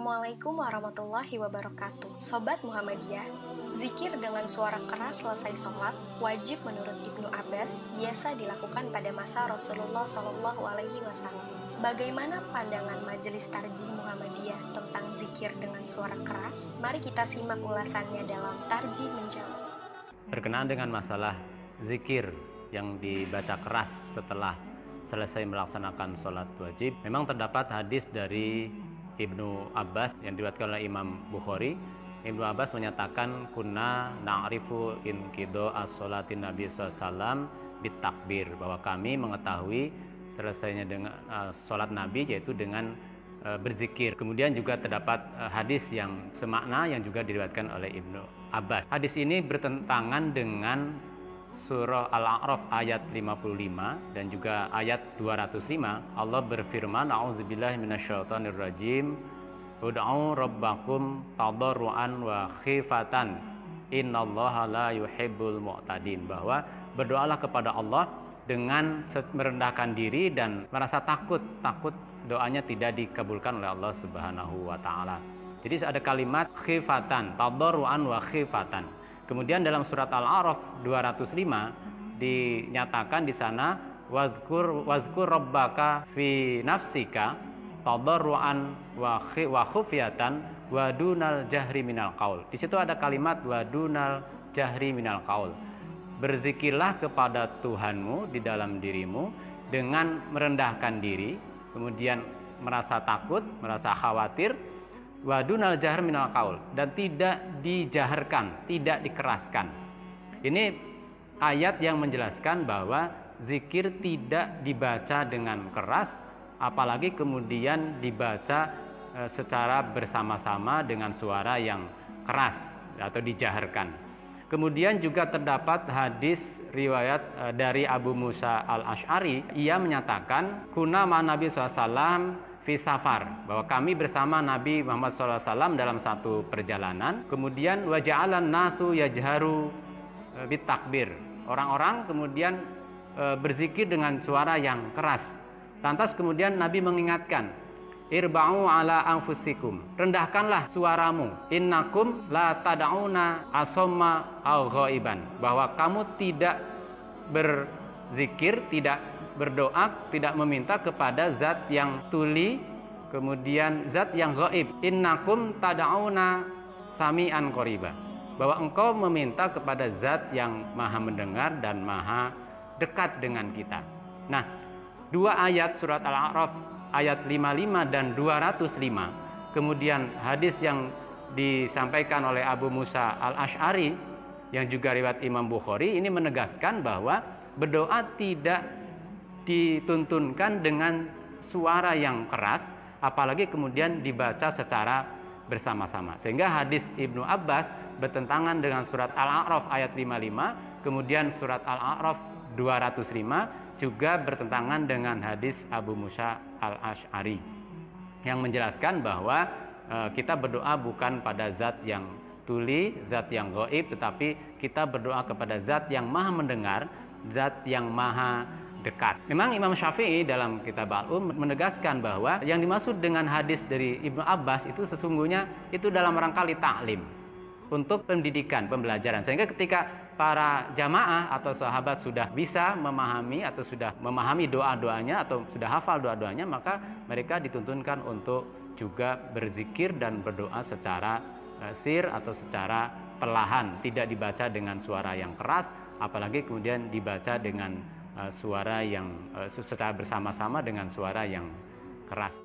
Assalamualaikum warahmatullahi wabarakatuh. Sobat Muhammadiyah, zikir dengan suara keras selesai sholat wajib menurut Ibnu Abbas biasa dilakukan pada masa Rasulullah SAW. Bagaimana pandangan Majelis Tarjih Muhammadiyah tentang zikir dengan suara keras? Mari kita simak ulasannya dalam Tarjih Menjawab. Berkenaan dengan masalah zikir yang dibaca keras setelah selesai melaksanakan sholat wajib, memang terdapat hadis dari Ibnu Abbas yang diriwayatkan oleh Imam Bukhari. Ibnu Abbas menyatakan kunna na'rifu inqido as-sholatin Nabi SAW bitakbir, bahwa kami mengetahui selesainya dengan sholat Nabi yaitu dengan berzikir. Kemudian juga terdapat hadis yang semakna yang juga diriwayatkan oleh Ibnu Abbas. Hadis ini bertentangan dengan surah Al-A'raf ayat 55 dan juga ayat 205. Allah berfirman, a'udzubillahi minasyaitonirrajim, ud'u rabbakum tadarruan wa khifatan innallaha la yuhibbul mu'tadin, bahwa berdoalah kepada Allah dengan merendahkan diri dan merasa takut doanya tidak dikabulkan oleh Allah Subhanahu wa taala. Jadi ada kalimat khifatan, tadarruan wa khifatan. Kemudian dalam surat Al-A'raf 205 dinyatakan di sana wazkur rabbaka fi nafsika tadarruan wa khufyatan wa dunal jahri minal qaul. Di situ ada kalimat wa dunal jahri minal qaul. Berzikirlah kepada Tuhanmu di dalam dirimu dengan merendahkan diri, kemudian merasa takut, merasa khawatir, wadunal jahr minal qaul, dan tidak dijaharkan, tidak dikeraskan. Ini ayat yang menjelaskan bahwa zikir tidak dibaca dengan keras, apalagi kemudian dibaca secara bersama-sama dengan suara yang keras atau dijaharkan. Kemudian juga terdapat hadis riwayat dari Abu Musa al-Ash'ari. Ia menyatakan kuna ma Nabi SAW fi safar, bahwa kami bersama Nabi Muhammad SAW dalam satu perjalanan. Kemudian waja'alan nasu yajharu bitakbir, orang-orang kemudian berzikir dengan suara yang keras. Lantas kemudian Nabi mengingatkan, irba'u ala anfusikum, rendahkanlah suaramu, innakum la tad'una asamma aw ghaiban, bahwa kamu tidak berzikir, tidak berdoa, tidak meminta kepada zat yang tuli, kemudian zat yang gaib. Innakum tad'una sami'an qariba, bahwa engkau meminta kepada zat yang maha mendengar dan maha dekat dengan kita. Nah, dua ayat surat Al-A'raf ayat 55 dan 205, kemudian hadis yang disampaikan oleh Abu Musa al-Ash'ari yang juga riwayat Imam Bukhari, ini menegaskan bahwa berdoa tidak dituntunkan dengan suara yang keras, apalagi kemudian dibaca secara bersama-sama. Sehingga hadis Ibnu Abbas bertentangan dengan surat Al-A'raf ayat 55, kemudian surat Al-A'raf 205 juga bertentangan dengan hadis Abu Musa al-Ash'ari yang menjelaskan bahwa kita berdoa bukan pada zat yang tuli, zat yang gaib, tetapi kita berdoa kepada zat yang maha mendengar, zat yang maha dekat. Memang Imam Syafi'i dalam kitab Al-Um menegaskan bahwa yang dimaksud dengan hadis dari Ibnu Abbas itu sesungguhnya itu dalam rangka ta'lim, untuk pendidikan, pembelajaran. Sehingga ketika para jamaah atau sahabat sudah bisa memahami atau sudah memahami doa-doanya atau sudah hafal doa-doanya, maka mereka dituntunkan untuk juga berzikir dan berdoa secara sir atau secara perlahan, tidak dibaca dengan suara yang keras, apalagi kemudian dibaca dengan suara yang secara bersama-sama dengan suara yang keras.